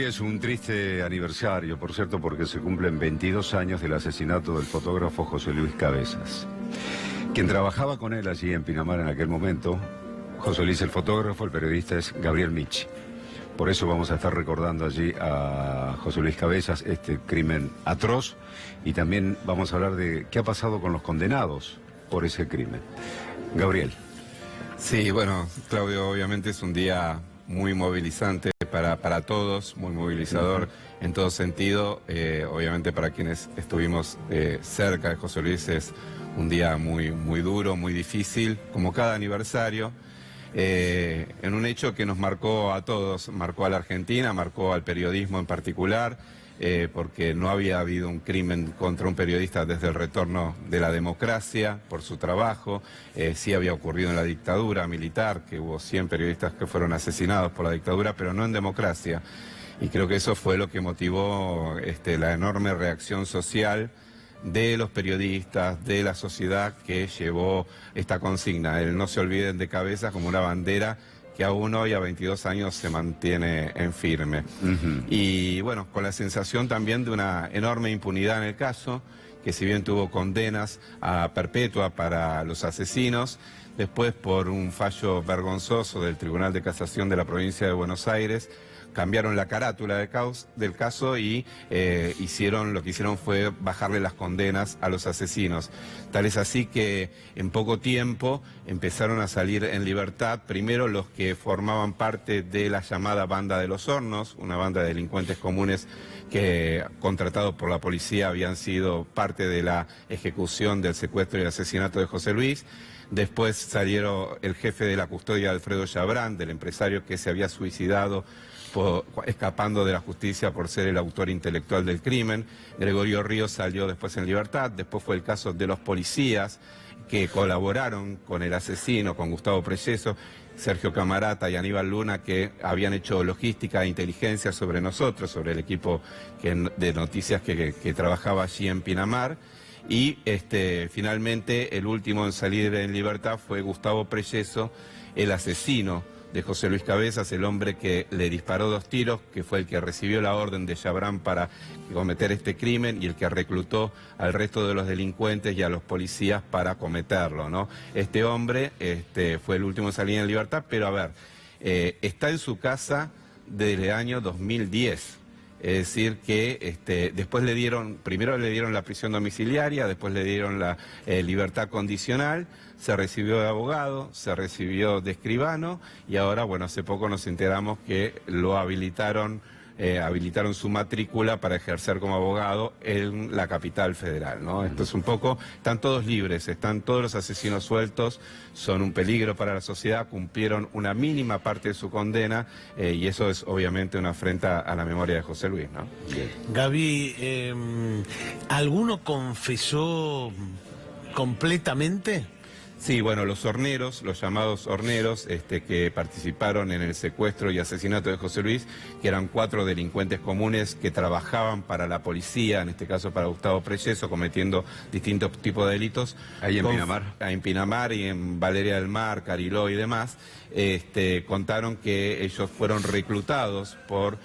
Hoy es un triste aniversario, por cierto, porque se cumplen 22 años del asesinato del fotógrafo José Luis Cabezas. Quien trabajaba con él allí en Pinamar en aquel momento, José Luis el fotógrafo, el periodista es Gabriel Michi. Por eso vamos a estar recordando allí a José Luis Cabezas, este crimen atroz, y también vamos a hablar de qué ha pasado con los condenados por ese crimen. Gabriel. Sí, bueno, Claudio, obviamente es un día muy movilizante para todos, muy movilizador en todo sentido. Obviamente para quienes estuvimos cerca de José Luis es un día muy duro, muy difícil, como cada aniversario. En un hecho que nos marcó a todos, marcó a la Argentina, marcó al periodismo en particular, porque no había habido un crimen contra un periodista desde el retorno de la democracia por su trabajo. Sí había ocurrido en la dictadura militar, que hubo 100 periodistas que fueron asesinados por la dictadura, pero no en democracia. Y creo que eso fue lo que motivó la enorme reacción social de los periodistas, de la sociedad, que llevó esta consigna, el no se olviden de Cabezas, como una bandera que aún hoy a 22 años se mantiene en firme. Y bueno, con la sensación también de una enorme impunidad en el caso, que si bien tuvo condenas a perpetua para los asesinos, después por un fallo vergonzoso del Tribunal de Casación de la provincia de Buenos Aires, cambiaron la carátula del caso y lo que hicieron fue bajarle las condenas a los asesinos. Tal es así que en poco tiempo empezaron a salir en libertad, primero los que formaban parte de la llamada Banda de los Hornos, una banda de delincuentes comunes que, contratados por la policía, habían sido parte de la ejecución del secuestro y asesinato de José Luis. Después salieron el jefe de la custodia, Alfredo Chabrán, del empresario que se había suicidado escapando de la justicia por ser el autor intelectual del crimen. Gregorio Ríos salió después en libertad. Después fue el caso de los policías que colaboraron con el asesino, con Gustavo Preyeso, Sergio Camarata y Aníbal Luna, que habían hecho logística e inteligencia sobre nosotros, sobre el equipo de noticias que trabajaba allí en Pinamar. Y finalmente el último en salir en libertad fue Gustavo Preyeso, el asesino de José Luis Cabezas, el hombre que le disparó 2 tiros, que fue el que recibió la orden de Chabrán para cometer este crimen y el que reclutó al resto de los delincuentes y a los policías para cometerlo, ¿no? Este hombre fue el último en salir en libertad, pero a ver, está en su casa desde el año 2010. Es decir que después primero le dieron la prisión domiciliaria, después le dieron la libertad condicional, se recibió de abogado, se recibió de escribano y ahora, bueno, hace poco nos enteramos que lo habilitaron su matrícula para ejercer como abogado en la capital federal, ¿no? Esto es un poco, están todos libres, están todos los asesinos sueltos, son un peligro para la sociedad, cumplieron una mínima parte de su condena y eso es obviamente una afrenta a la memoria de José Luis, ¿no? Gaby, ¿alguno confesó completamente? Sí, bueno, los horneros, los llamados horneros, que participaron en el secuestro y asesinato de José Luis, que eran 4 delincuentes comunes que trabajaban para la policía, en este caso para Gustavo Preyeso, cometiendo distintos tipos de delitos. Ahí en Pinamar. En Pinamar y en Valeria del Mar, Cariló y demás, contaron que ellos fueron reclutados por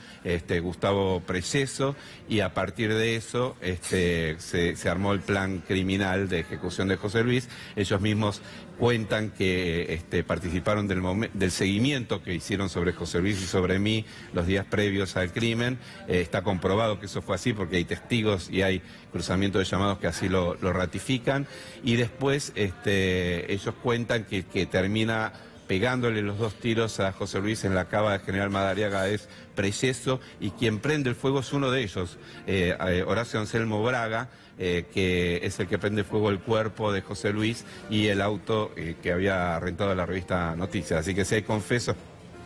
Gustavo Preyeso y a partir de eso se armó el plan criminal de ejecución de José Luis. Ellos mismos cuentan que participaron del seguimiento que hicieron sobre José Luis y sobre mí los días previos al crimen. Está comprobado que eso fue así porque hay testigos y hay cruzamiento de llamados que así lo ratifican. Y después ellos cuentan que termina pegándole los 2 tiros a José Luis en la cava de General Madariaga es Preyeso, y quien prende el fuego es uno de ellos, Horacio Anselmo Braga, que es el que prende fuego el cuerpo de José Luis y el auto que había rentado la revista Noticias. Así que sí hay confesos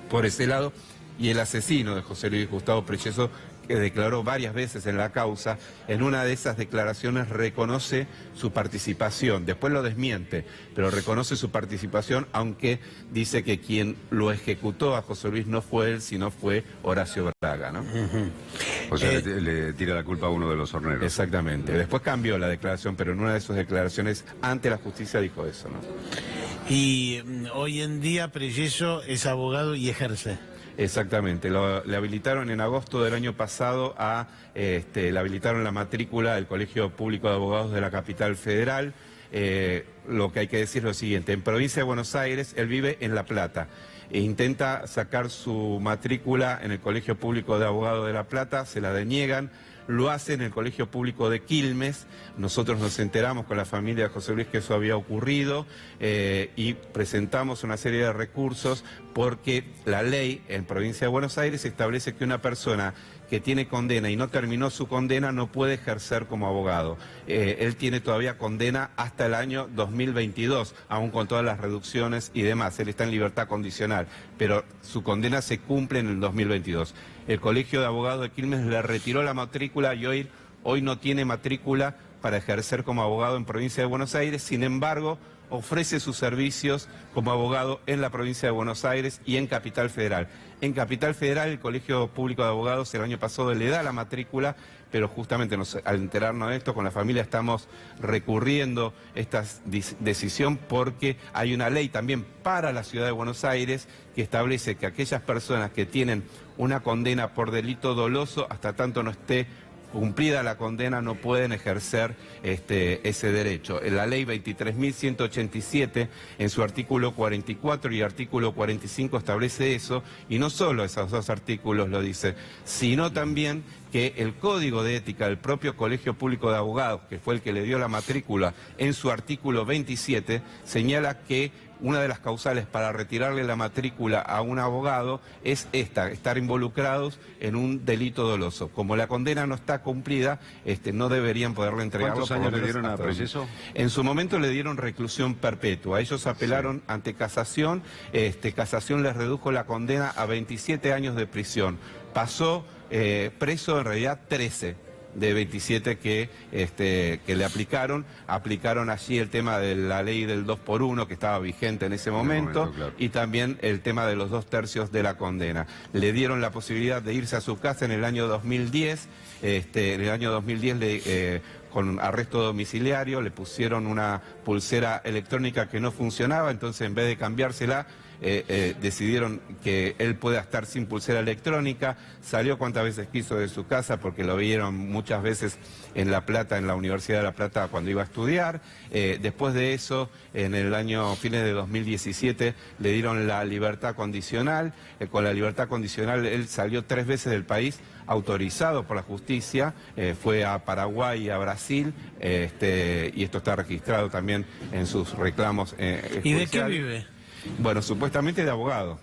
por ese lado. Y el asesino de José Luis, Gustavo Preyeso, que declaró varias veces en la causa, en una de esas declaraciones reconoce su participación, después lo desmiente, pero reconoce su participación, aunque dice que quien lo ejecutó a José Luis no fue él, sino fue Horacio Braga, ¿no? O sea, le tira la culpa a uno de los horneros. Exactamente. Después cambió la declaración, pero en una de sus declaraciones ante la justicia dijo eso, ¿no? Y hoy en día Preyeso es abogado y ejerce. Exactamente, le habilitaron en agosto del año pasado le habilitaron la matrícula del Colegio Público de Abogados de la Capital Federal. Lo que hay que decir es lo siguiente: en provincia de Buenos Aires, él vive en La Plata e intenta sacar su matrícula en el Colegio Público de Abogados de La Plata, se la deniegan. Lo hace en el Colegio Público de Quilmes. Nosotros nos enteramos con la familia de José Luis que eso había ocurrido y presentamos una serie de recursos porque la ley en provincia de Buenos Aires establece que una persona que tiene condena y no terminó su condena no puede ejercer como abogado. Él tiene todavía condena hasta el año 2022, aún con todas las reducciones y demás. Él está en libertad condicional, pero su condena se cumple en el 2022. El Colegio de Abogados de Quilmes le retiró la matrícula y hoy no tiene matrícula para ejercer como abogado en provincia de Buenos Aires. Sin embargo, ofrece sus servicios como abogado en la provincia de Buenos Aires y en Capital Federal. En Capital Federal, el Colegio Público de Abogados el año pasado le da la matrícula, pero justamente al enterarnos de esto, con la familia estamos recurriendo esta decisión porque hay una ley también para la ciudad de Buenos Aires que establece que aquellas personas que tienen una condena por delito doloso, hasta tanto no esté cumplida la condena, no pueden ejercer ese derecho. La ley 23.187, en su artículo 44 y artículo 45 establece eso, y no solo esos dos artículos lo dice, sino también que el Código de Ética del propio Colegio Público de Abogados, que fue el que le dio la matrícula, en su artículo 27, señala que una de las causales para retirarle la matrícula a un abogado es estar involucrados en un delito doloso. Como la condena no está cumplida, no deberían poderle entregarlo. ¿Cuántos años le dieron a proceso? En su momento le dieron reclusión perpetua. Ellos apelaron ante casación, casación les redujo la condena a 27 años de prisión. Pasó preso en realidad 13. De 27 que le aplicaron allí el tema de la ley del 2x1 que estaba vigente en ese momento, claro. Y también el tema de los 2/3 de la condena. Le dieron la posibilidad de irse a su casa en el año 2010, en el año 2010 con arresto domiciliario, le pusieron una pulsera electrónica que no funcionaba, entonces en vez de cambiársela, decidieron que él pueda estar sin pulsera electrónica, salió cuantas veces quiso de su casa porque lo vieron muchas veces en La Plata, en la Universidad de La Plata cuando iba a estudiar. Después de eso, en el año fines de 2017, le dieron la libertad condicional. Con la libertad condicional él salió 3 veces del país, autorizado por la justicia, fue a Paraguay y a Brasil, y esto está registrado también en sus reclamos ¿Y de qué vive? Bueno, supuestamente de abogado.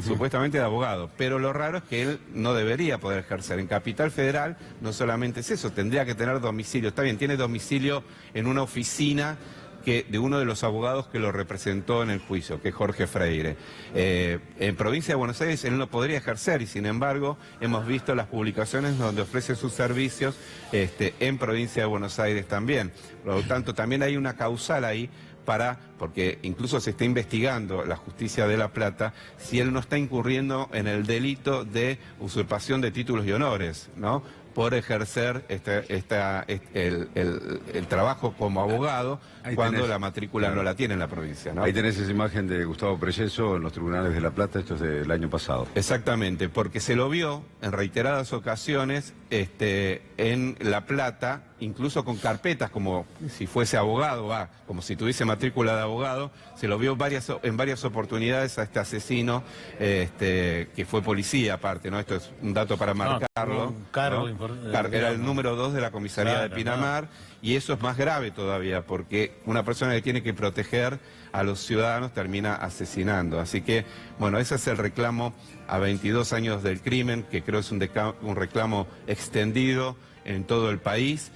Supuestamente de abogado, pero lo raro es que él no debería poder ejercer. En Capital Federal no solamente es eso, tendría que tener domicilio. Está bien, tiene domicilio en una oficina de uno de los abogados que lo representó en el juicio, que es Jorge Freire. En provincia de Buenos Aires él no podría ejercer y sin embargo hemos visto las publicaciones donde ofrece sus servicios en provincia de Buenos Aires también. Por lo tanto, también hay una causal ahí porque incluso se está investigando la justicia de La Plata si él no está incurriendo en el delito de usurpación de títulos y honores, ¿no? Por ejercer el trabajo como abogado cuando la matrícula no la tiene en la provincia, ¿no? Ahí tenés esa imagen de Gustavo Preyeso en los tribunales de La Plata, esto es del año pasado. Exactamente, porque se lo vio en reiteradas ocasiones en La Plata, incluso con carpetas como si fuese abogado, como si tuviese matrícula de abogado, se lo vio en varias oportunidades a este asesino, que fue policía aparte, ¿no? Esto es un dato para marcarlo. Era el número 2 de la comisaría de Pinamar, y eso es más grave todavía, porque una persona que tiene que proteger a los ciudadanos termina asesinando. Así que, bueno, ese es el reclamo a 22 años del crimen, que creo es un reclamo extendido en todo el país.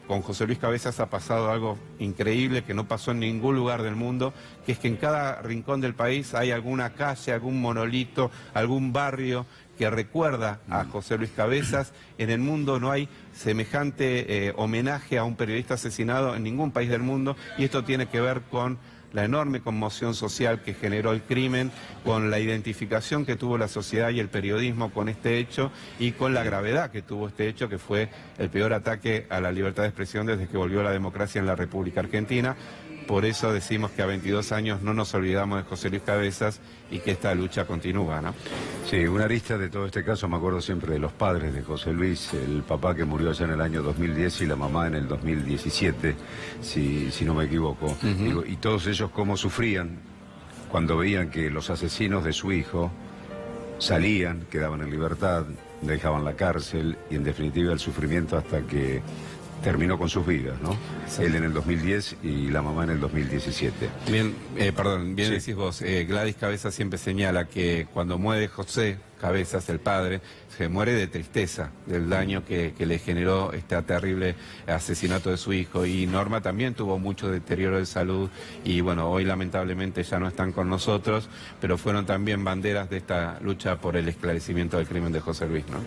Con José Luis Cabezas ha pasado algo increíble que no pasó en ningún lugar del mundo, que es que en cada rincón del país hay alguna calle, algún monolito, algún barrio que recuerda a José Luis Cabezas. En el mundo no hay semejante homenaje a un periodista asesinado en ningún país del mundo, y esto tiene que ver con la enorme conmoción social que generó el crimen, con la identificación que tuvo la sociedad y el periodismo con este hecho, y con la gravedad que tuvo este hecho, que fue el peor ataque a la libertad de expresión desde que volvió la democracia en la República Argentina. por eso decimos que a 22 años no nos olvidamos de José Luis Cabezas y que esta lucha continúa, ¿no? Sí, una arista de todo este caso, me acuerdo siempre de los padres de José Luis, el papá que murió allá en el año 2010 y la mamá en el 2017, si no me equivoco. Digo, y todos ellos cómo sufrían cuando veían que los asesinos de su hijo salían, quedaban en libertad, dejaban la cárcel y en definitiva el sufrimiento hasta que terminó con sus vidas, ¿no? Sí. Él en el 2010 y la mamá en el 2017. Bien, bien sí. Decís vos, Gladys Cabezas siempre señala que cuando muere José Cabezas, el padre, se muere de tristeza del daño que le generó este terrible asesinato de su hijo, y Norma también tuvo mucho deterioro de salud y bueno, hoy lamentablemente ya no están con nosotros, pero fueron también banderas de esta lucha por el esclarecimiento del crimen de José Luis, ¿no?